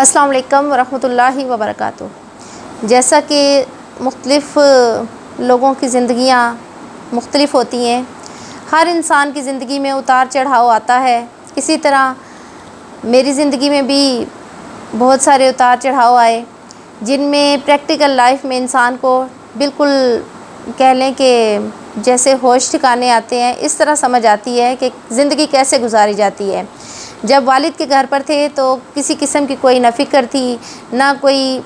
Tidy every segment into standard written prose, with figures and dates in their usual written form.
السلام علیکم ورحمۃ اللہ وبرکاتہ۔ جیسا کہ مختلف لوگوں کی زندگیاں مختلف ہوتی ہیں، ہر انسان کی زندگی میں اتار چڑھاؤ آتا ہے، اسی طرح میری زندگی میں بھی بہت سارے اتار چڑھاؤ آئے، جن میں پریکٹیکل لائف میں انسان کو بالکل کہہ لیں کہ جیسے ہوش ٹھکانے آتے ہیں، اس طرح سمجھ آتی ہے کہ زندگی کیسے گزاری جاتی ہے۔ جب والد کے گھر پر تھے تو کسی قسم کی کوئی نہ فکر تھی، نہ کوئی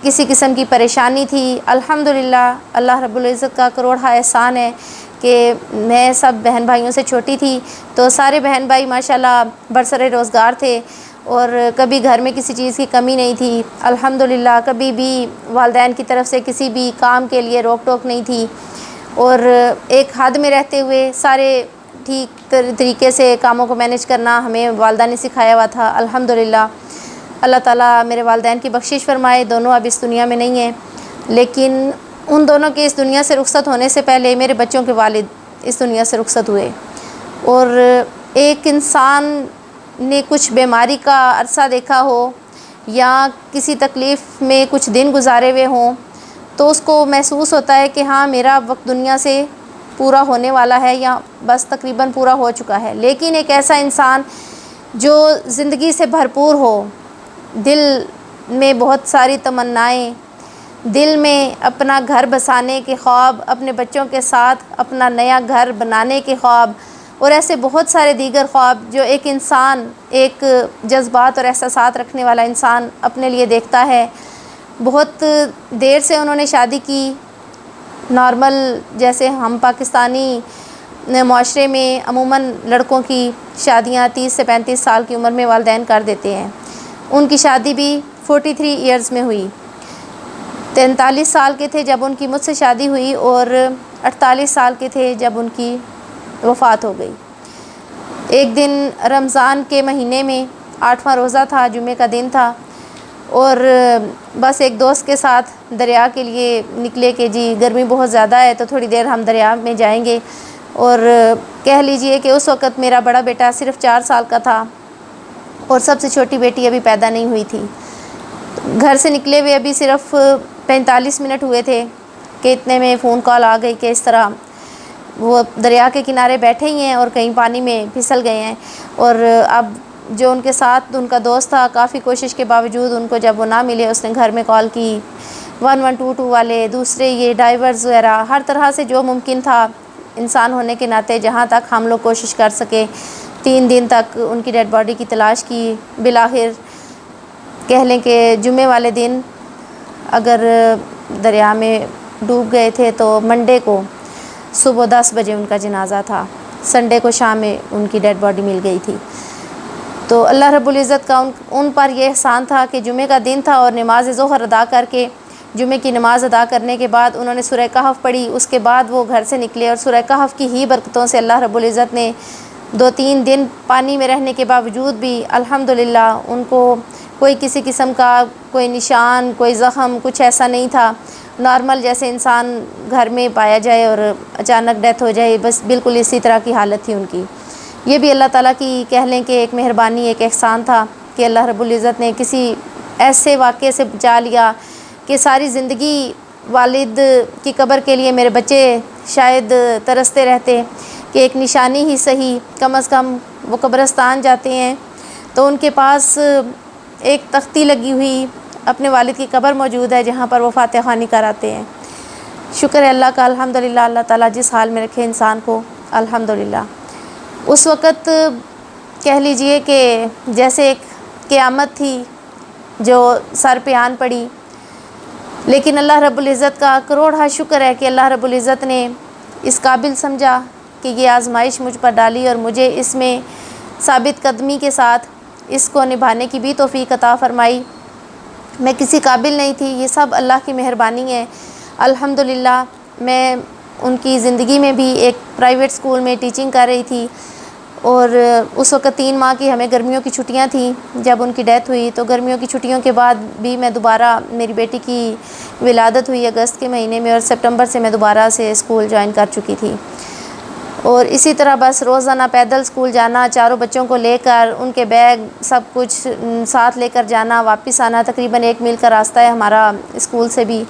کسی قسم کی پریشانی تھی۔ الحمدللہ اللہ رب العزت کا کروڑہ احسان ہے کہ میں سب بہن بھائیوں سے چھوٹی تھی، تو سارے بہن بھائی ماشاءاللہ برسر روزگار تھے اور کبھی گھر میں کسی چیز کی کمی نہیں تھی۔ الحمدللہ کبھی بھی والدین کی طرف سے کسی بھی کام کے لیے روک ٹوک نہیں تھی، اور ایک حد میں رہتے ہوئے سارے ٹھیک طریقے سے کاموں کو مینیج کرنا ہمیں والدہ نے سکھایا ہوا تھا۔ الحمدللہ اللہ تعالیٰ میرے والدین کی بخشش فرمائے، دونوں اب اس دنیا میں نہیں ہیں، لیکن ان دونوں کے اس دنیا سے رخصت ہونے سے پہلے میرے بچوں کے والد اس دنیا سے رخصت ہوئے۔ اور ایک انسان نے کچھ بیماری کا عرصہ دیکھا ہو یا کسی تکلیف میں کچھ دن گزارے ہوئے ہوں، تو اس کو محسوس ہوتا ہے کہ ہاں میرا وقت دنیا سے پورا ہونے والا ہے یا بس تقریباً پورا ہو چکا ہے۔ لیکن ایک ایسا انسان جو زندگی سے بھرپور ہو، دل میں بہت ساری تمنائیں، دل میں اپنا گھر بسانے کے خواب، اپنے بچوں کے ساتھ اپنا نیا گھر بنانے کے خواب، اور ایسے بہت سارے دیگر خواب جو ایک انسان، ایک جذبات اور احساسات رکھنے والا انسان اپنے لیے دیکھتا ہے۔ بہت دیر سے انہوں نے شادی کی، نارمل جیسے ہم پاکستانی معاشرے میں عموماً لڑکوں کی شادیاں 30 سے 35 سال کی عمر میں والدین کر دیتے ہیں۔ ان کی شادی بھی 43 ایئرز میں ہوئی۔ 43 سال کے تھے جب ان کی مجھ سے شادی ہوئی، اور 48 سال کے تھے جب ان کی وفات ہو گئی۔ ایک دن رمضان کے مہینے میں 8واں روزہ تھا، جمعے کا دن تھا، اور بس ایک دوست کے ساتھ دریا کے لیے نکلے کہ جی گرمی بہت زیادہ ہے تو تھوڑی دیر ہم دریا میں جائیں گے۔ اور کہہ لیجئے کہ اس وقت میرا بڑا بیٹا صرف 4 سال کا تھا اور سب سے چھوٹی بیٹی ابھی پیدا نہیں ہوئی تھی۔ گھر سے نکلے ہوئے ابھی صرف 45 منٹ ہوئے تھے کہ اتنے میں فون کال آ گئی کہ اس طرح وہ دریا کے کنارے بیٹھے ہی ہیں اور کہیں پانی میں پھسل گئے ہیں۔ اور اب جو ان کے ساتھ ان کا دوست تھا، کافی کوشش کے باوجود ان کو جب وہ نہ ملے، اس نے گھر میں کال کی، 1122 والے، دوسرے یہ ڈائیورز وغیرہ، ہر طرح سے جو ممکن تھا انسان ہونے کے ناطے جہاں تک ہم لوگ کوشش کر سکے۔ 3 دن تک ان کی ڈیڈ باڈی کی تلاش کی۔ بالآخر کہہ لیں کہ جمعے والے دن اگر دریا میں ڈوب گئے تھے تو منڈے کو صبح 10 بجے ان کا جنازہ تھا، سنڈے کو شام میں ان کی ڈیڈ باڈی مل گئی تھی۔ تو اللہ رب العزت کا ان پر یہ احسان تھا کہ جمعے کا دن تھا، اور نماز ظہر ادا کر کے، جمعے کی نماز ادا کرنے کے بعد انہوں نے سورہ کہف پڑھی، اس کے بعد وہ گھر سے نکلے، اور سورہ کہف کی ہی برکتوں سے اللہ رب العزت نے 2-3 دن پانی میں رہنے کے باوجود بھی الحمدللہ ان کو کوئی کسی قسم کا کوئی نشان، کوئی زخم، کچھ ایسا نہیں تھا۔ نارمل جیسے انسان گھر میں پایا جائے اور اچانک ڈیتھ ہو جائے، بس بالکل اسی طرح کی حالت تھی ان کی۔ یہ بھی اللہ تعالیٰ کی کہہ لیں کہ ایک مہربانی، ایک احسان تھا کہ اللہ رب العزت نے کسی ایسے واقعے سے بچا لیا کہ ساری زندگی والد کی قبر کے لیے میرے بچے شاید ترستے رہتے کہ ایک نشانی ہی صحیح، کم از کم وہ قبرستان جاتے ہیں تو ان کے پاس ایک تختی لگی ہوئی اپنے والد کی قبر موجود ہے جہاں پر وہ فاتحہ خوانی کراتے ہیں۔ شکر ہے اللہ کا، الحمدللہ اللہ تعالیٰ جس حال میں رکھے انسان کو، الحمدللہ۔ اس وقت کہہ لیجئے کہ جیسے ایک قیامت تھی جو سر پہ آن پڑی، لیکن اللہ رب العزت کا کروڑہ شکر ہے کہ اللہ رب العزت نے اس قابل سمجھا کہ یہ آزمائش مجھ پر ڈالی، اور مجھے اس میں ثابت قدمی کے ساتھ اس کو نبھانے کی بھی توفیق عطا فرمائی۔ میں کسی قابل نہیں تھی، یہ سب اللہ کی مہربانی ہے۔ الحمدللہ میں ان کی زندگی میں بھی ایک پرائیویٹ اسکول میں ٹیچنگ کر رہی تھی، اور اس وقت 3 ماہ کی ہمیں گرمیوں کی چھٹیاں تھیں جب ان کی ڈیتھ ہوئی۔ تو گرمیوں کی چھٹیوں کے بعد بھی میں دوبارہ، میری بیٹی کی ولادت ہوئی اگست کے مہینے میں، اور سپٹمبر سے میں دوبارہ سے اسکول جوائن کر چکی تھی۔ اور اسی طرح بس روزانہ پیدل اسکول جانا، چاروں بچوں کو لے کر، ان کے بیگ سب کچھ ساتھ لے کر جانا، واپس آنا، تقریباً 1 میل کا راستہ ہے ہمارا اسکول سے بھی،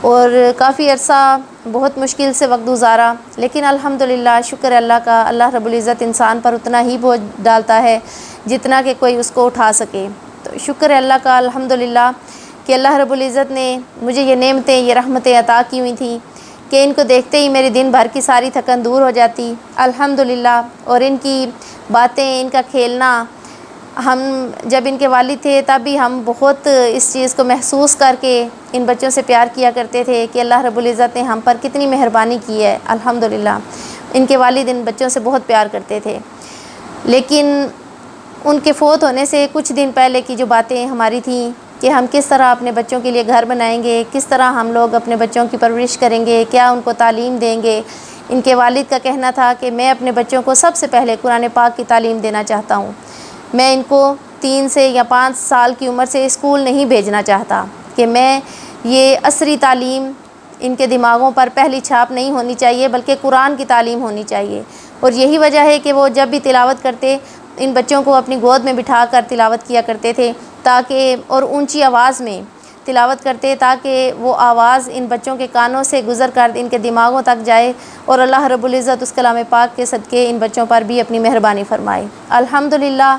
اور کافی عرصہ بہت مشکل سے وقت گزارا، لیکن الحمدللہ شکر اللہ کا، اللہ رب العزت انسان پر اتنا ہی بوجھ ڈالتا ہے جتنا کہ کوئی اس کو اٹھا سکے۔ تو شکر اللہ کا الحمدللہ کہ اللہ رب العزت نے مجھے یہ نعمتیں، یہ رحمتیں عطا کی ہوئی تھیں کہ ان کو دیکھتے ہی میرے دن بھر کی ساری تھکن دور ہو جاتی الحمدللہ۔ اور ان کی باتیں، ان کا کھیلنا، ہم جب ان کے والد تھے تب بھی ہم بہت اس چیز کو محسوس کر کے ان بچوں سے پیار کیا کرتے تھے کہ اللہ رب العزت نے ہم پر کتنی مہربانی کی ہے الحمدللہ۔ ان کے والد ان بچوں سے بہت پیار کرتے تھے، لیکن ان کے فوت ہونے سے کچھ دن پہلے کی جو باتیں ہماری تھیں کہ ہم کس طرح اپنے بچوں کے لیے گھر بنائیں گے، کس طرح ہم لوگ اپنے بچوں کی پرورش کریں گے، کیا ان کو تعلیم دیں گے، ان کے والد کا کہنا تھا کہ میں اپنے بچوں کو سب سے پہلے قرآن پاک کی تعلیم دینا چاہتا ہوں، میں ان کو 3 سے یا 5 سال کی عمر سے اسکول نہیں بھیجنا چاہتا، کہ میں یہ عصری تعلیم ان کے دماغوں پر پہلی چھاپ نہیں ہونی چاہیے بلکہ قرآن کی تعلیم ہونی چاہیے۔ اور یہی وجہ ہے کہ وہ جب بھی تلاوت کرتے ان بچوں کو اپنی گود میں بٹھا کر تلاوت کیا کرتے تھے، تاکہ اور اونچی آواز میں تلاوت کرتے تاکہ وہ آواز ان بچوں کے کانوں سے گزر کر ان کے دماغوں تک جائے، اور اللہ رب العزت اس کلام پاک کے صدقے ان بچوں پر بھی اپنی مہربانی فرمائے الحمدللہ۔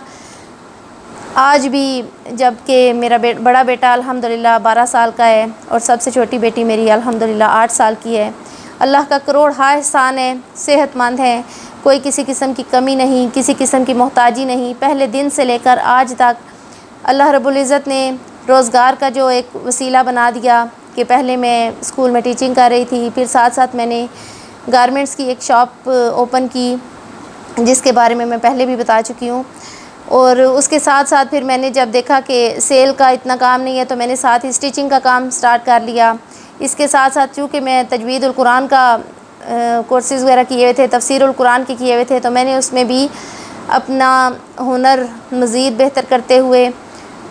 آج بھی جب کہ میرا بڑا بیٹا الحمدللہ 12 سال کا ہے اور سب سے چھوٹی بیٹی میری الحمدللہ 8 سال کی ہے، اللہ کا کروڑ احسان ہے، صحت مند ہے، کوئی کسی قسم کی کمی نہیں، کسی قسم کی محتاجی نہیں، پہلے دن سے لے کر آج تک اللہ رب العزت نے روزگار کا جو ایک وسیلہ بنا دیا کہ پہلے میں اسکول میں ٹیچنگ کر رہی تھی، پھر ساتھ ساتھ میں نے گارمنٹس کی ایک شاپ اوپن کی جس کے بارے میں پہلے بھی بتا چکی ہوں، اور اس کے ساتھ ساتھ پھر میں نے جب دیکھا کہ سیل کا اتنا کام نہیں ہے تو میں نے ساتھ ہی اسٹیچنگ کا کام سٹارٹ کر لیا۔ اس کے ساتھ ساتھ چونکہ میں تجوید القرآن کا کورسز وغیرہ کیے ہوئے تھے، تفسیر القرآن کے کیے ہوئے تھے، تو میں نے اس میں بھی اپنا ہنر مزید بہتر کرتے ہوئے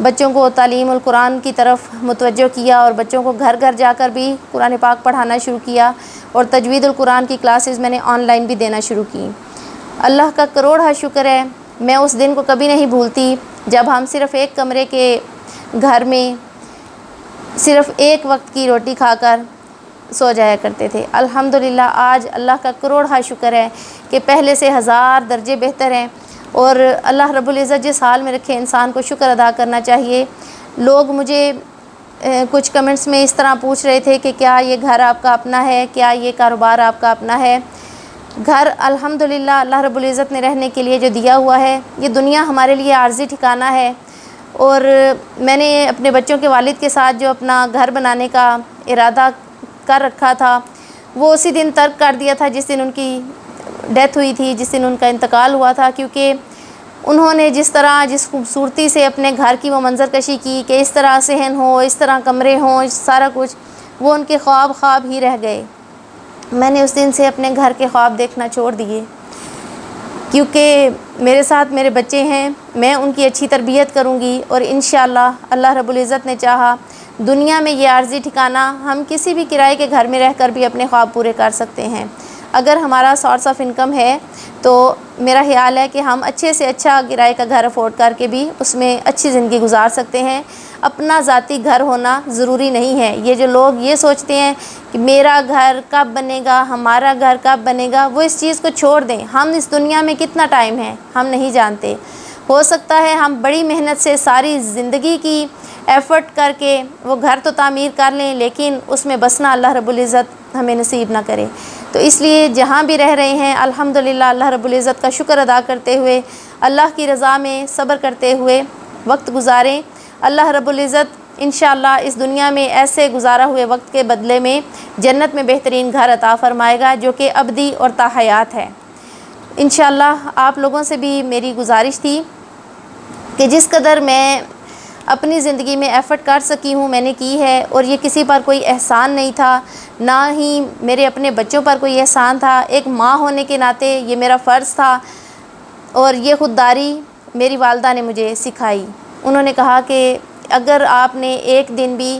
بچوں کو تعلیم القرآن کی طرف متوجہ کیا، اور بچوں کو گھر گھر جا کر بھی قرآن پاک پڑھانا شروع کیا، اور تجوید القرآن کی کلاسز میں نے آن لائن بھی دینا شروع کی۔ اللہ کا کروڑ شکر ہے، میں اس دن کو کبھی نہیں بھولتی جب ہم صرف ایک کمرے کے گھر میں صرف ایک وقت کی روٹی کھا کر سو جایا کرتے تھے۔ الحمدللہ آج اللہ کا کروڑ شکر ہے کہ پہلے سے 1000 درجے بہتر ہیں، اور اللہ رب العزت جس حال میں رکھے انسان کو شکر ادا کرنا چاہیے۔ لوگ مجھے کچھ کمنٹس میں اس طرح پوچھ رہے تھے کہ کیا یہ گھر آپ کا اپنا ہے، کیا یہ کاروبار آپ کا اپنا ہے؟ گھر الحمدللہ اللہ رب العزت نے رہنے کے لیے جو دیا ہوا ہے، یہ دنیا ہمارے لیے عارضی ٹھکانہ ہے، اور میں نے اپنے بچوں کے والد کے ساتھ جو اپنا گھر بنانے کا ارادہ کر رکھا تھا وہ اسی دن ترک کر دیا تھا جس دن ان کی ڈیتھ ہوئی تھی، جس دن ان کا انتقال ہوا تھا، کیونکہ انہوں نے جس طرح جس خوبصورتی سے اپنے گھر کی وہ منظر کشی کی کہ اس طرح صحن ہو، اس طرح کمرے ہوں، سارا کچھ، وہ ان کے خواب ہی رہ گئے۔ میں نے اس دن سے اپنے گھر کے خواب دیکھنا چھوڑ دیے، کیونکہ میرے ساتھ میرے بچے ہیں، میں ان کی اچھی تربیت کروں گی، اور انشاءاللہ اللہ رب العزت نے چاہا دنیا میں یہ عارضی ٹھکانہ ہم کسی بھی کرائے کے گھر میں رہ کر بھی اپنے خواب پورے کر سکتے ہیں۔ اگر ہمارا سورس آف انکم ہے تو میرا خیال ہے کہ ہم اچھے سے اچھا کرائے کا گھر افورڈ کر کے بھی اس میں اچھی زندگی گزار سکتے ہیں۔ اپنا ذاتی گھر ہونا ضروری نہیں ہے۔ یہ جو لوگ یہ سوچتے ہیں کہ میرا گھر کب بنے گا، ہمارا گھر کب بنے گا، وہ اس چیز کو چھوڑ دیں۔ ہم اس دنیا میں کتنا ٹائم ہے ہم نہیں جانتے، ہو سکتا ہے ہم بڑی محنت سے ساری زندگی کی ایفرٹ کر کے وہ گھر تو تعمیر کر لیں، لیکن اس میں بسنا اللہ رب العزت ہمیں نصیب نہ کرے۔ تو اس لیے جہاں بھی رہ رہے ہیں الحمدللہ اللہ رب العزت کا شکر ادا کرتے ہوئے، اللہ کی رضا میں صبر کرتے ہوئے وقت گزاریں۔ اللہ رب العزت انشاءاللہ اس دنیا میں ایسے گزارا ہوئے وقت کے بدلے میں جنت میں بہترین گھر عطا فرمائے گا جو کہ ابدی اور تا حیات ہے۔ انشاءاللہ آپ لوگوں سے بھی میری گزارش تھی کہ جس قدر میں اپنی زندگی میں ایفرٹ کر سکی ہوں میں نے کی ہے، اور یہ کسی پر کوئی احسان نہیں تھا، نہ ہی میرے اپنے بچوں پر کوئی احسان تھا، ایک ماں ہونے کے ناطے یہ میرا فرض تھا، اور یہ خودداری میری والدہ نے مجھے سکھائی۔ انہوں نے کہا کہ اگر آپ نے ایک دن بھی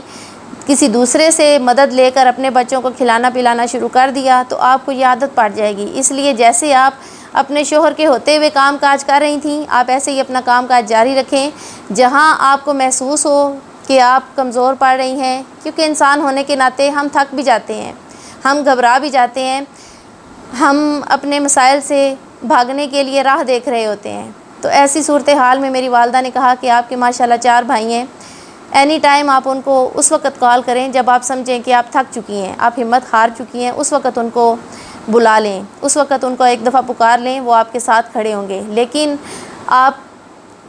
کسی دوسرے سے مدد لے کر اپنے بچوں کو کھلانا پلانا شروع کر دیا تو آپ کو یہ عادت پڑ جائے گی۔ اس لیے جیسے آپ اپنے شوہر کے ہوتے ہوئے کام کاج کر رہی تھیں، آپ ایسے ہی اپنا کام کاج جاری رکھیں۔ جہاں آپ کو محسوس ہو کہ آپ کمزور پڑ رہی ہیں، کیونکہ انسان ہونے کے ناطے ہم تھک بھی جاتے ہیں، ہم گھبرا بھی جاتے ہیں، ہم اپنے مسائل سے بھاگنے کے لیے راہ دیکھ رہے ہوتے ہیں۔ تو ایسی صورتحال میں میری والدہ نے کہا کہ آپ کے ماشاءاللہ 4 بھائی ہیں، اینی ٹائم آپ ان کو اس وقت کال کریں جب آپ سمجھیں کہ آپ تھک چکی ہیں، آپ ہمت ہار چکی ہیں، اس وقت ان کو بلا لیں، اس وقت ان کو ایک دفعہ پکار لیں، وہ آپ کے ساتھ کھڑے ہوں گے، لیکن آپ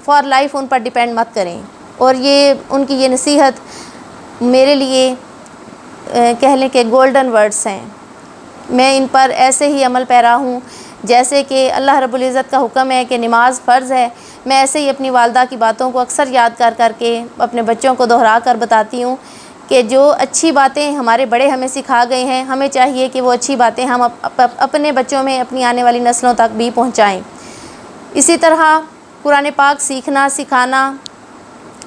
for life in per depend مت کریں۔ اور یہ ان کی یہ نصیحت میرے لیے کہہ لیں کہ گولڈن ورڈز ہیں۔ میں ان پر ایسے ہی عمل پیرا ہوں جیسے کہ اللہ رب العزت کا حکم ہے کہ نماز فرض ہے، میں ایسے ہی اپنی والدہ کی باتوں کو اکثر یاد کر کے اپنے بچوں کو دہرا کر بتاتی ہوں کہ جو اچھی باتیں ہمارے بڑے ہمیں سکھا گئے ہیں، ہمیں چاہیے کہ وہ اچھی باتیں ہم اپنے بچوں میں، اپنی آنے والی نسلوں تک بھی پہنچائیں۔ اسی طرح قرآن پاک سیکھنا سکھانا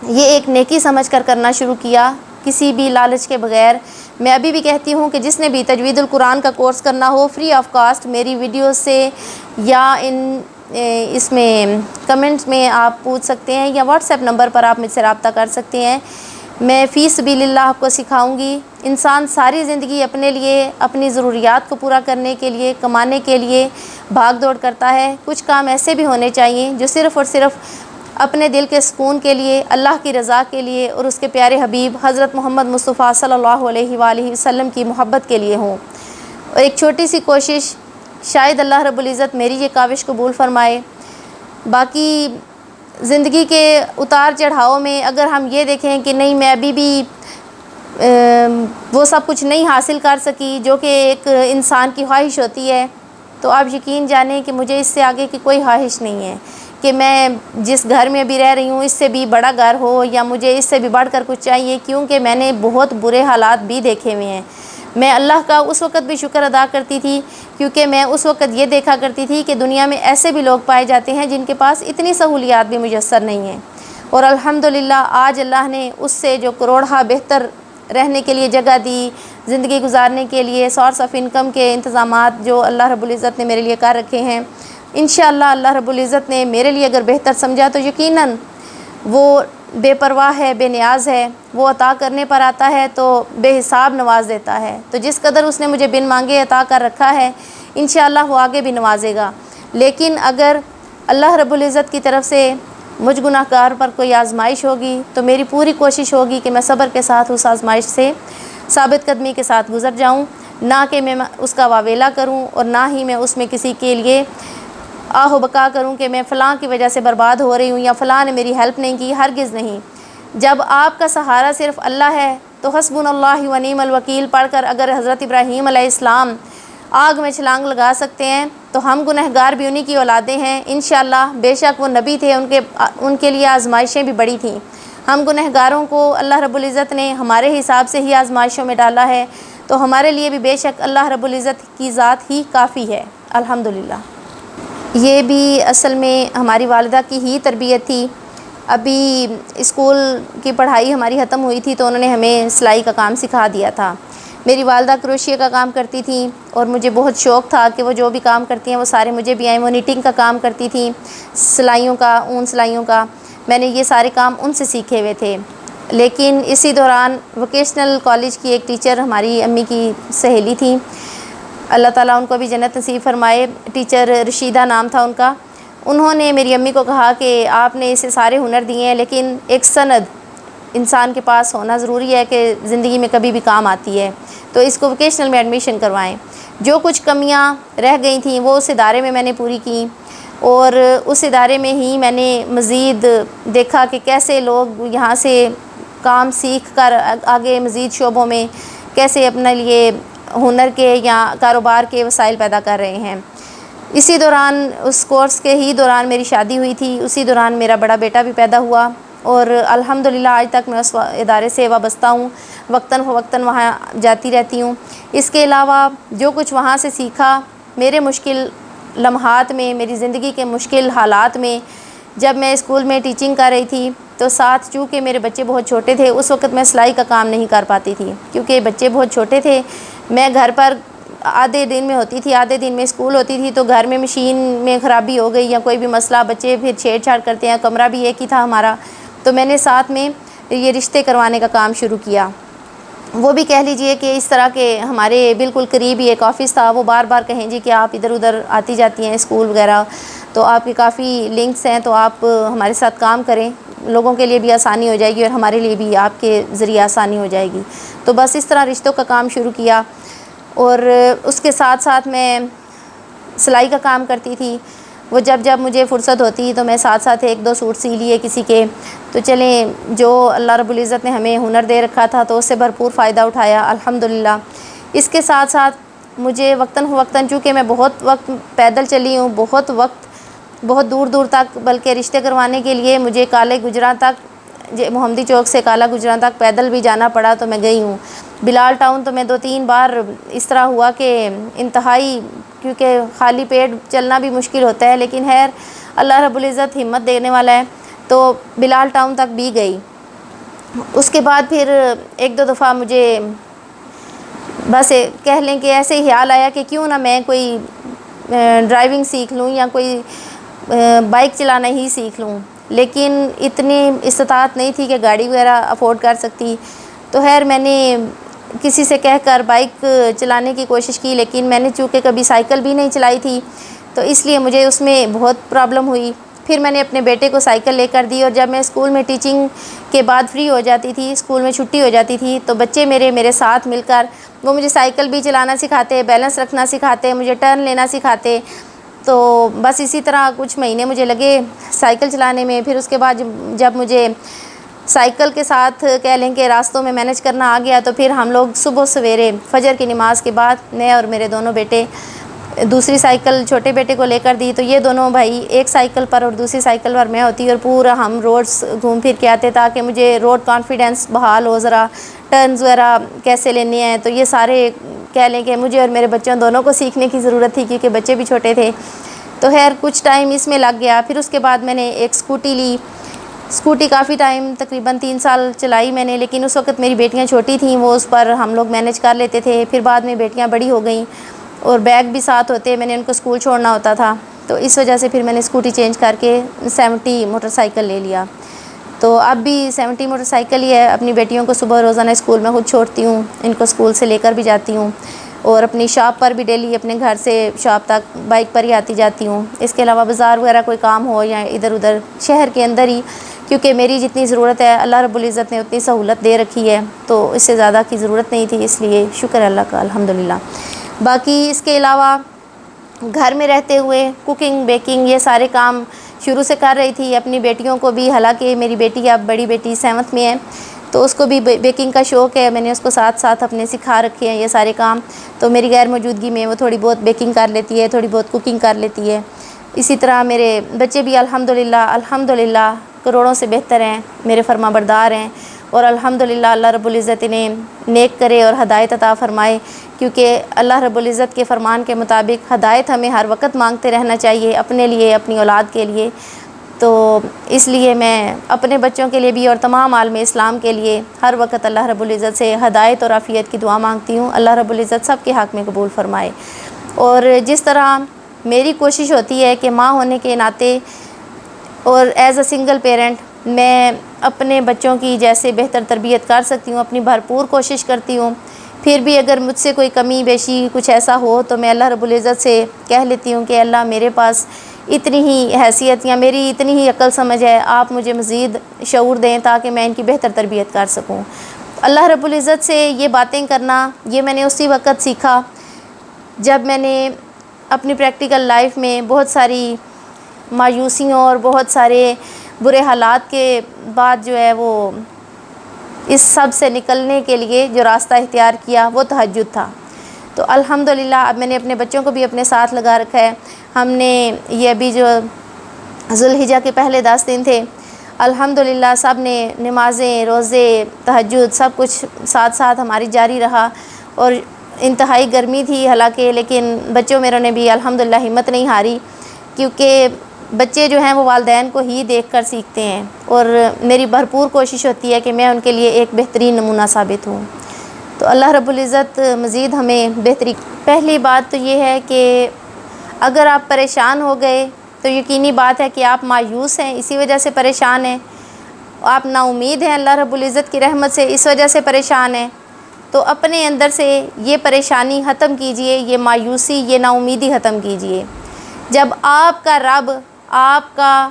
یہ ایک نیکی سمجھ کر کرنا شروع کیا، کسی بھی لالچ کے بغیر۔ میں ابھی بھی کہتی ہوں کہ جس نے بھی تجوید القرآن کا کورس کرنا ہو، فری آف کاسٹ میری ویڈیوز سے یا اس میں کمنٹس میں آپ پوچھ سکتے ہیں، یا واٹس ایپ نمبر پر آپ مجھ سے رابطہ کر سکتے ہیں۔ میں فی سبیل اللہ آپ کو سکھاؤں گی۔ انسان ساری زندگی اپنے لیے، اپنی ضروریات کو پورا کرنے کے لیے، کمانے کے لیے بھاگ دوڑ کرتا ہے۔ کچھ کام ایسے بھی ہونے چاہیے جو صرف اور صرف اپنے دل کے سکون کے لیے، اللہ کی رضا کے لیے اور اس کے پیارے حبیب حضرت محمد مصطفیٰ صلی اللہ علیہ وآلہ وسلم کی محبت کے لیے ہوں۔ اور ایک چھوٹی سی کوشش، شاید اللہ رب العزت میری یہ کاوش قبول فرمائے۔ باقی زندگی کے اتار چڑھاؤ میں اگر ہم یہ دیکھیں کہ نہیں میں ابھی بھی وہ سب کچھ نہیں حاصل کر سکی جو کہ ایک انسان کی خواہش ہوتی ہے، تو آپ یقین جانیں کہ مجھے اس سے آگے کی کوئی خواہش نہیں ہے کہ میں جس گھر میں ابھی رہ رہی ہوں اس سے بھی بڑا گھر ہو یا مجھے اس سے بھی بڑھ کر کچھ چاہیے، کیونکہ میں نے بہت برے حالات بھی دیکھے ہوئے ہیں۔ میں اللہ کا اس وقت بھی شکر ادا کرتی تھی کیونکہ میں اس وقت یہ دیکھا کرتی تھی کہ دنیا میں ایسے بھی لوگ پائے جاتے ہیں جن کے پاس اتنی سہولیات بھی میسر نہیں ہیں، اور الحمدللہ آج اللہ نے اس سے جو کروڑہا بہتر رہنے کے لیے جگہ دی، زندگی گزارنے کے لیے سورس آف انکم کے انتظامات جو اللہ رب العزت نے میرے لیے کر رکھے ہیں، انشاءاللہ اللہ رب العزت نے میرے لیے اگر بہتر سمجھا تو یقیناً وہ بے پرواہ ہے، بے نیاز ہے، وہ عطا کرنے پر آتا ہے تو بے حساب نواز دیتا ہے۔ تو جس قدر اس نے مجھے بن مانگے عطا کر رکھا ہے، انشاءاللہ وہ آگے بھی نوازے گا۔ لیکن اگر اللہ رب العزت کی طرف سے مجھ گناہ گار پر کوئی آزمائش ہوگی تو میری پوری کوشش ہوگی کہ میں صبر کے ساتھ اس آزمائش سے ثابت قدمی کے ساتھ گزر جاؤں، نہ کہ میں اس کا واویلا کروں اور نہ ہی میں اس میں کسی کے لیے آہ و بکا کروں کہ میں فلاں کی وجہ سے برباد ہو رہی ہوں یا فلاں نے میری ہیلپ نہیں کی، ہرگز نہیں۔ جب آپ کا سہارا صرف اللہ ہے تو حسبنا اللہ و نعم الوکیل پڑھ کر اگر حضرت ابراہیم علیہ السلام آگ میں چھلانگ لگا سکتے ہیں تو ہم گنہگار بھی انہی کی اولادیں ہیں انشاءاللہ۔ بے شک وہ نبی تھے، ان کے لیے آزمائشیں بھی بڑی تھیں۔ ہم گنہگاروں کو اللہ رب العزت نے ہمارے حساب سے ہی آزمائشوں میں ڈالا ہے، تو ہمارے لیے بھی بے شک اللہ رب العزت کی ذات ہی کافی ہے، الحمدللہ۔ یہ بھی اصل میں ہماری والدہ کی ہی تربیت تھی۔ ابھی اسکول کی پڑھائی ہماری ختم ہوئی تھی تو انہوں نے ہمیں سلائی کا کام سکھا دیا تھا۔ میری والدہ کروشیا کا کام کرتی تھیں اور مجھے بہت شوق تھا کہ وہ جو بھی کام کرتی ہیں وہ سارے مجھے بھی آئیں۔ وہ نیٹنگ کا کام کرتی تھیں، سلائیوں کا، اون سلائیوں کا، میں نے یہ سارے کام ان سے سیکھے ہوئے تھے۔ لیکن اسی دوران ووکیشنل کالج کی ایک ٹیچر ہماری امی کی سہیلی تھیں، اللہ تعالیٰ ان کو بھی جنت نصیب فرمائے، ٹیچر رشیدہ نام تھا ان کا۔ انہوں نے میری امی کو کہا کہ آپ نے اسے سارے ہنر دیے ہیں لیکن ایک سند انسان کے پاس ہونا ضروری ہے کہ زندگی میں کبھی بھی کام آتی ہے، تو اس کو ووکیشنل میں ایڈمیشن کروائیں۔ جو کچھ کمیاں رہ گئی تھیں وہ اس ادارے میں نے پوری کی، اور اس ادارے میں ہی میں نے مزید دیکھا کہ کیسے لوگ یہاں سے کام سیکھ کر آگے مزید شعبوں میں کیسے اپنے لیے ہنر کے یا کاروبار کے وسائل پیدا کر رہے ہیں۔ اسی دوران اس کورس کے ہی دوران میری شادی ہوئی تھی، اسی دوران میرا بڑا بیٹا بھی پیدا ہوا، اور الحمدللہ آج تک میں اس ادارے سے وابستہ ہوں، وقتاً فوقتاً وہاں جاتی رہتی ہوں۔ اس کے علاوہ جو کچھ وہاں سے سیکھا، میرے مشکل لمحات میں، میری زندگی کے مشکل حالات میں، جب میں اسکول میں ٹیچنگ کر رہی تھی تو ساتھ چونکہ میرے بچے بہت چھوٹے تھے، اس وقت میں سلائی کا کام نہیں کر پاتی تھی کیونکہ بچے بہت چھوٹے تھے. میں گھر پر آدھے دن میں ہوتی تھی، آدھے دن میں اسکول ہوتی تھی، تو گھر میں مشین میں خرابی ہو گئی یا کوئی بھی مسئلہ، بچے پھر چھیڑ چھاڑ کرتے ہیں، کمرہ بھی ایک ہی تھا ہمارا، تو میں نے ساتھ میں یہ رشتے کروانے کا کام شروع کیا. وہ بھی کہہ لیجئے کہ اس طرح کے ہمارے بالکل قریب ہی ایک آفس تھا، وہ بار بار کہیں جی کہ آپ ادھر ادھر آتی جاتی ہیں اسکول وغیرہ، تو آپ کے کافی لنکس ہیں، تو آپ ہمارے ساتھ کام کریں، لوگوں کے لیے بھی آسانی ہو جائے گی اور ہمارے لیے بھی آپ کے ذریعے آسانی ہو جائے گی. تو بس اس طرح رشتوں کا کام شروع کیا. اور اس کے ساتھ ساتھ میں سلائی کا کام کرتی تھی. وہ جب جب مجھے فرصت ہوتی تو میں ساتھ ساتھ ایک دو سوٹ سی لیے کسی کے. تو چلیں، جو اللہ رب العزت نے ہمیں ہنر دے رکھا تھا تو اس سے بھرپور فائدہ اٹھایا الحمدللہ. اس کے ساتھ ساتھ مجھے وقتاً فوقتاً، چونکہ میں بہت وقت پیدل چلی ہوں، بہت بہت دور دور تک، بلکہ رشتے کروانے کے لیے مجھے کالے گجراں تک، محمدی چوک سے کالا گجراں تک پیدل بھی جانا پڑا تو میں گئی ہوں. بلال ٹاؤن تو میں 2-3 بار اس طرح ہوا کہ انتہائی، کیونکہ خالی پیٹ چلنا بھی مشکل ہوتا ہے، لیکن خیر اللہ رب العزت ہمت دینے والا ہے، تو بلال ٹاؤن تک بھی گئی. اس کے بعد پھر 1-2 دفعہ مجھے بس کہہ لیں کہ ایسے خیال آیا کہ کیوں نہ میں کوئی ڈرائیونگ سیکھ لوں یا کوئی بائک چلانا ہی سیکھ لوں، لیکن اتنی استطاعت نہیں تھی کہ گاڑی وغیرہ افورڈ کر سکتی. تو خیر میں نے کسی سے کہہ کر بائک چلانے کی کوشش کی، لیکن میں نے چونکہ کبھی سائیکل بھی نہیں چلائی تھی تو اس لیے مجھے اس میں بہت پرابلم ہوئی. پھر میں نے اپنے بیٹے کو سائیکل لے کر دی، اور جب میں اسکول میں ٹیچنگ کے بعد فری ہو جاتی تھی، اسکول میں چھٹی ہو جاتی تھی، تو بچے میرے ساتھ مل کر وہ مجھے سائیکل بھی چلانا سکھاتے، بیلنس رکھنا سکھاتے، مجھے ٹرن لینا سکھاتے. تو بس اسی طرح کچھ مہینے مجھے لگے سائیکل چلانے میں. پھر اس کے بعد جب مجھے سائیکل کے ساتھ کہہ لیں کہ راستوں میں مینج کرنا آ گیا، تو پھر ہم لوگ صبح سویرے فجر کی نماز کے بعد میں اور میرے دونوں بیٹے، دوسری سائیکل چھوٹے بیٹے کو لے کر دی، تو یہ دونوں بھائی ایک سائیکل پر اور دوسری سائیکل پر میں ہوتی، اور پورا ہم روڈس گھوم پھر کے آتے تاکہ مجھے روڈ کانفیڈنس بحال ہو، ذرا ٹرنز وغیرہ کیسے لینے ہیں. تو یہ سارے کہہ لیں کہ مجھے اور میرے بچوں دونوں کو سیکھنے کی ضرورت تھی کیونکہ بچے بھی چھوٹے تھے. تو خیر کچھ ٹائم اس میں لگ گیا. پھر اس کے بعد میں نے ایک اسکوٹی لی. اسکوٹی کافی ٹائم، تقریباً 3 سال چلائی میں نے، لیکن اس وقت میری بیٹیاں چھوٹی تھیں، وہ اس پر ہم لوگ مینج کر لیتے تھے. پھر بعد میں بیٹیاں بڑی ہو گئیں اور بیگ بھی ساتھ ہوتے، میں نے ان کو اسکول چھوڑنا ہوتا تھا، تو اس وجہ سے پھر میں نے اسکوٹی چینج کر کے 70 موٹر سائیکل لے لیا. تو اب بھی 70 موٹر سائیکل ہی ہے. اپنی بیٹیوں کو صبح روزانہ اسکول میں خود چھوڑتی ہوں، ان کو اسکول سے لے کر بھی جاتی ہوں، اور اپنی شاپ پر بھی ڈیلی اپنے گھر سے شاپ تک بائک پر ہی آتی جاتی ہوں. اس کے علاوہ بازار وغیرہ کوئی کام ہو یا ادھر ادھر شہر کے اندر ہی، کیونکہ میری جتنی ضرورت ہے اللہ رب العزت نے اتنی سہولت دے رکھی ہے، تو اس سے زیادہ کی ضرورت نہیں تھی، اس لیے شکر اللہ کا الحمدللہ. باقی اس کے علاوہ گھر میں رہتے ہوئے کوکنگ بیکنگ یہ سارے کام شروع سے کر رہی تھی. اپنی بیٹیوں کو بھی، حالانکہ میری بیٹی اب بڑی بیٹی 7th میں ہے، تو اس کو بھی بیکنگ کا شوق ہے، میں نے اس کو ساتھ ساتھ اپنے سکھا رکھے ہیں یہ سارے کام. تو میری غیر موجودگی میں وہ تھوڑی بہت بیکنگ کر لیتی ہے، تھوڑی بہت کوکنگ کر لیتی ہے. اسی طرح میرے بچے بھی الحمدللہ کروڑوں سے بہتر ہیں، میرے فرما بردار ہیں، اور الحمدللہ اللہ رب العزت انہیں نیک کرے اور ہدایت عطا فرمائے، کیونکہ اللہ رب العزت کے فرمان کے مطابق ہدایت ہمیں ہر وقت مانگتے رہنا چاہیے، اپنے لیے، اپنی اولاد کے لیے. تو اس لیے میں اپنے بچوں کے لیے بھی اور تمام عالم اسلام کے لیے ہر وقت اللہ رب العزت سے ہدایت اور عافیت کی دعا مانگتی ہوں. اللہ رب العزت سب کے حق میں قبول فرمائے. اور جس طرح میری کوشش ہوتی ہے کہ ماں ہونے کے ناطے اور ایز اے سنگل پیرنٹ میں اپنے بچوں کی جیسے بہتر تربیت کر سکتی ہوں، اپنی بھرپور کوشش کرتی ہوں. پھر بھی اگر مجھ سے کوئی کمی بیشی کچھ ایسا ہو تو میں اللہ رب العزت سے کہہ لیتی ہوں کہ اللہ میرے پاس اتنی ہی حیثیت یا میری اتنی ہی عقل سمجھ ہے، آپ مجھے مزید شعور دیں تاکہ میں ان کی بہتر تربیت کر سکوں. اللہ رب العزت سے یہ باتیں کرنا، یہ میں نے اسی وقت سیکھا جب میں نے اپنی پریکٹیکل لائف میں بہت ساری مایوسیوں اور بہت سارے برے حالات کے بعد جو ہے وہ اس سب سے نکلنے کے لیے جو راستہ اختیار کیا وہ تہجد تھا. تو الحمدللہ اب میں نے اپنے بچوں کو بھی اپنے ساتھ لگا رکھا ہے. ہم نے یہ ابھی جو ذوالحجہ کے پہلے 10 دن تھے، الحمدللہ سب نے نمازیں، روزے، تہجد سب کچھ ساتھ ساتھ ہماری جاری رہا. اور انتہائی گرمی تھی حالانکہ، لیکن بچوں میروں نے بھی الحمدللہ ہمت نہیں ہاری، کیونکہ بچے جو ہیں وہ والدین کو ہی دیکھ کر سیکھتے ہیں، اور میری بھرپور کوشش ہوتی ہے کہ میں ان کے لیے ایک بہترین نمونہ ثابت ہوں۔ تو اللہ رب العزت مزید ہمیں بہتری۔ پہلی بات تو یہ ہے کہ اگر آپ پریشان ہو گئے تو یقینی بات ہے کہ آپ مایوس ہیں، اسی وجہ سے پریشان ہیں، آپ نا امید ہیں اللہ رب العزت کی رحمت سے، اس وجہ سے پریشان ہیں، تو اپنے اندر سے یہ پریشانی ختم کیجئے، یہ مایوسی، یہ نا امیدی ختم کیجئے۔ جب آپ کا رب، آپ کا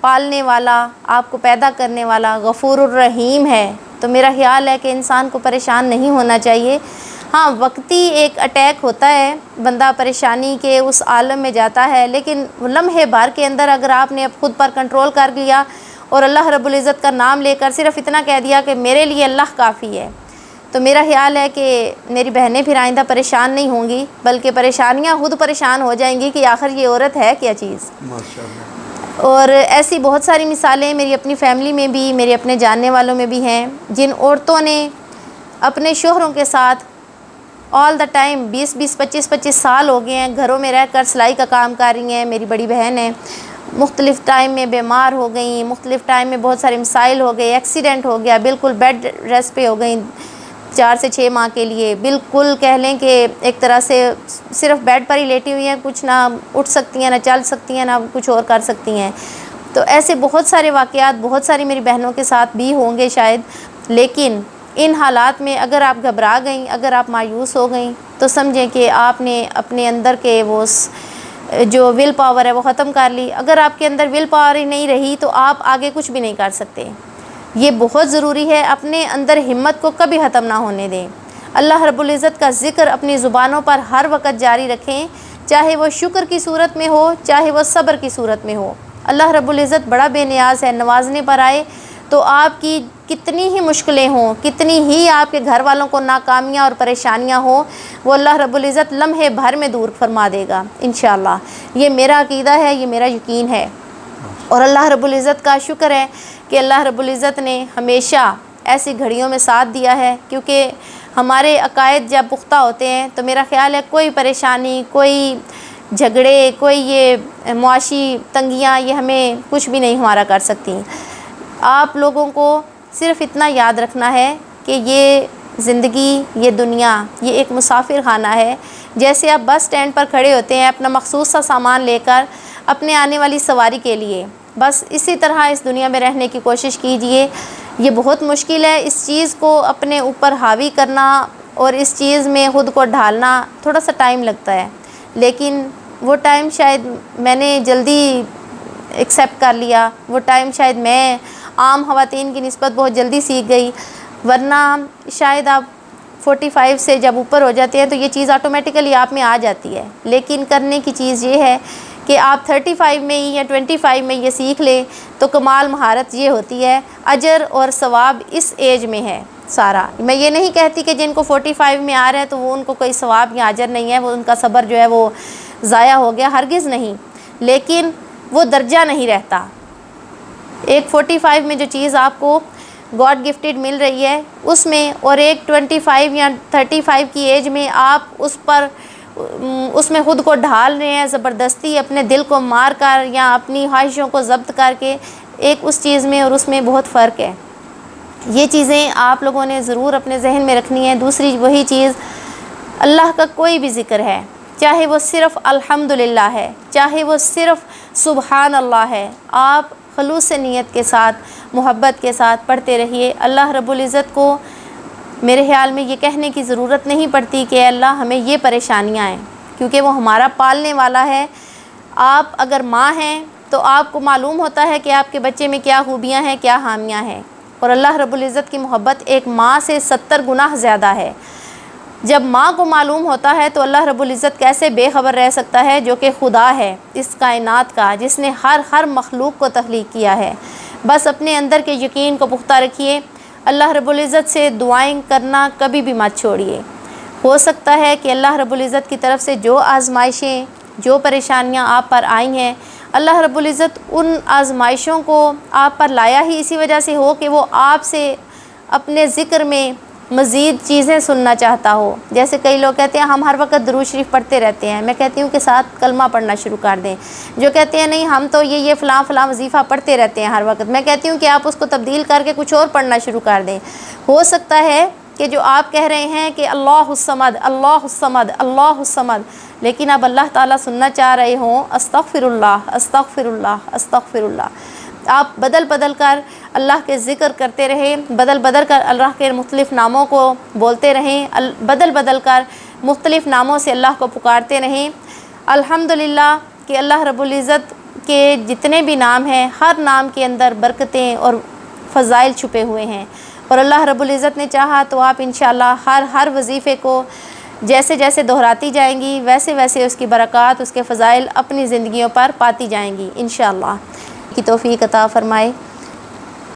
پالنے والا، آپ کو پیدا کرنے والا غفور الرحیم ہے، تو میرا خیال ہے کہ انسان کو پریشان نہیں ہونا چاہیے۔ ہاں، وقتی ایک اٹیک ہوتا ہے، بندہ پریشانی کے اس عالم میں جاتا ہے، لیکن لمحے بھر کے اندر اگر آپ نے خود پر کنٹرول کر لیا اور اللہ رب العزت کا نام لے کر صرف اتنا کہہ دیا کہ میرے لیے اللہ کافی ہے، تو میرا خیال ہے کہ میری بہنیں پھر آئندہ پریشان نہیں ہوں گی، بلکہ پریشانیاں خود پریشان ہو جائیں گی کہ آخر یہ عورت ہے کیا چیز۔ ماشاءاللہ۔ اور ایسی بہت ساری مثالیں میری اپنی فیملی میں بھی، میرے اپنے جاننے والوں میں بھی ہیں، جن عورتوں نے اپنے شوہروں کے ساتھ آل دا ٹائم 25 سال ہو گئے ہیں گھروں میں رہ کر سلائی کا کام کر رہی ہیں۔ میری بڑی بہن ہے، مختلف ٹائم میں بیمار ہو گئیں، مختلف ٹائم میں بہت سارے مسائل ہو گئے، ایکسیڈنٹ ہو گیا، بالکل بیڈ ریسٹ پہ ہو گئیں 4 سے 6 ماہ کے لیے، بالکل کہہ لیں کہ ایک طرح سے صرف بیڈ پر ہی لیٹی ہوئی ہیں، کچھ نہ اٹھ سکتی ہیں، نہ چل سکتی ہیں، نہ کچھ اور کر سکتی ہیں۔ تو ایسے بہت سارے واقعات بہت ساری میری بہنوں کے ساتھ بھی ہوں گے شاید، لیکن ان حالات میں اگر آپ گھبرا گئیں، اگر آپ مایوس ہو گئیں، تو سمجھیں کہ آپ نے اپنے اندر کے وہ جو ول پاور ہے وہ ختم کر لی۔ اگر آپ کے اندر ول پاور ہی نہیں رہی تو آپ آگے کچھ بھی نہیں کر سکتے۔ یہ بہت ضروری ہے، اپنے اندر ہمت کو کبھی ختم نہ ہونے دیں۔ اللہ رب العزت کا ذکر اپنی زبانوں پر ہر وقت جاری رکھیں، چاہے وہ شکر کی صورت میں ہو، چاہے وہ صبر کی صورت میں ہو۔ اللہ رب العزت بڑا بے نیاز ہے، نوازنے پر آئے تو آپ کی کتنی ہی مشکلیں ہوں، کتنی ہی آپ کے گھر والوں کو ناکامیاں اور پریشانیاں ہوں، وہ اللہ رب العزت لمحے بھر میں دور فرما دے گا انشاءاللہ۔ یہ میرا عقیدہ ہے، یہ میرا یقین ہے، اور اللہ رب العزت کا شکر ہے کہ اللہ رب العزت نے ہمیشہ ایسی گھڑیوں میں ساتھ دیا ہے، کیونکہ ہمارے عقائد جب پختہ ہوتے ہیں تو میرا خیال ہے کوئی پریشانی، کوئی جھگڑے، کوئی یہ معاشی تنگیاں، یہ ہمیں کچھ بھی نہیں ہمارا کر سکتی۔ آپ لوگوں کو صرف اتنا یاد رکھنا ہے کہ یہ زندگی، یہ دنیا، یہ ایک مسافر خانہ ہے۔ جیسے آپ بس اسٹینڈ پر کھڑے ہوتے ہیں اپنا مخصوص سا سامان لے کر اپنے آنے والی سواری کے لیے، بس اسی طرح اس دنیا میں رہنے کی کوشش کیجئے۔ یہ بہت مشکل ہے، اس چیز کو اپنے اوپر حاوی کرنا اور اس چیز میں خود کو ڈھالنا تھوڑا سا ٹائم لگتا ہے، لیکن وہ ٹائم شاید میں نے جلدی ایکسیپٹ کر لیا، وہ ٹائم شاید میں عام خواتین کی نسبت بہت جلدی سیکھ گئی، ورنہ شاید آپ 45 سے جب اوپر ہو جاتے ہیں تو یہ چیز آٹومیٹیکلی آپ میں آ جاتی ہے، لیکن کرنے کی چیز یہ ہے کہ آپ 35 میں ہی یا 25 میں یہ سیکھ لیں تو کمال مہارت یہ ہوتی ہے۔ اجر اور ثواب اس ایج میں ہے سارا۔ میں یہ نہیں کہتی کہ جن کو 45 میں آ رہا ہے تو وہ ان کو کوئی ثواب یا اجر نہیں ہے، وہ ان کا صبر جو ہے وہ ضائع ہو گیا، ہرگز نہیں، لیکن وہ درجہ نہیں رہتا۔ ایک 45 میں جو چیز آپ کو گاڈ گفٹڈ مل رہی ہے اس میں، اور ایک 25 یا 35 کی ایج میں آپ اس میں خود کو ڈھال رہے ہیں زبردستی، اپنے دل کو مار کر یا اپنی خواہشوں کو ضبط کر کے، ایک اس چیز میں اور اس میں بہت فرق ہے۔ یہ چیزیں آپ لوگوں نے ضرور اپنے ذہن میں رکھنی ہے۔ دوسری وہی چیز، اللہ کا کوئی بھی ذکر ہے، چاہے وہ صرف الحمدللہ ہے، چاہے وہ صرف سبحان اللہ ہے، آپ خلوص نیت کے ساتھ، محبت کے ساتھ پڑھتے رہیے۔ اللہ رب العزت کو میرے خیال میں یہ کہنے کی ضرورت نہیں پڑتی کہ اے اللہ ہمیں یہ پریشانیاں ہیں، کیونکہ وہ ہمارا پالنے والا ہے۔ آپ اگر ماں ہیں تو آپ کو معلوم ہوتا ہے کہ آپ کے بچے میں کیا خوبیاں ہیں، کیا خامیاں ہیں، اور اللہ رب العزت کی محبت ایک ماں سے 70 گنا زیادہ ہے۔ جب ماں کو معلوم ہوتا ہے تو اللہ رب العزت کیسے بے خبر رہ سکتا ہے، جو کہ خدا ہے اس کائنات کا، جس نے ہر مخلوق کو تخلیق کیا ہے۔ بس اپنے اندر کے یقین کو پختہ رکھیے، اللہ رب العزت سے دعائیں کرنا کبھی بھی مت چھوڑیے۔ ہو سکتا ہے کہ اللہ رب العزت کی طرف سے جو آزمائشیں، جو پریشانیاں آپ پر آئی ہیں، اللہ رب العزت ان آزمائشوں کو آپ پر لایا ہی اسی وجہ سے ہو کہ وہ آپ سے اپنے ذکر میں مزید چیزیں سننا چاہتا ہو. جیسے کئی لوگ کہتے ہیں ہم ہر وقت درود شریف پڑھتے رہتے ہیں، میں کہتی ہوں کہ ساتھ کلمہ پڑھنا شروع کر دیں. جو کہتے ہیں نہیں ہم تو یہ فلاں وظیفہ پڑھتے رہتے ہیں ہر وقت، میں کہتی ہوں کہ آپ اس کو تبدیل کر کے کچھ اور پڑھنا شروع کر دیں. ہو سکتا ہے کہ جو آپ کہہ رہے ہیں کہ اللہ الصمد اللہ الصمد اللہ الصمد، لیکن اب اللہ تعالیٰ سننا چاہ رہے ہوں استغفر اللہ استغفر اللہ استغفر اللہ. آپ بدل کر اللہ کے ذکر کرتے رہیں، بدل کر اللہ کے مختلف ناموں کو بولتے رہیں، بدل کر مختلف ناموں سے اللہ کو پکارتے رہیں. الحمدللہ کہ اللہ رب العزت کے جتنے بھی نام ہیں ہر نام کے اندر برکتیں اور فضائل چھپے ہوئے ہیں، اور اللہ رب العزت نے چاہا تو آپ انشاءاللہ ہر وظیفے کو جیسے جیسے دہراتی جائیں گی ویسے ویسے اس کی برکات، اس کے فضائل اپنی زندگیوں پر پاتی جائیں گی انشاءاللہ. کی توفیق عطا فرمائے.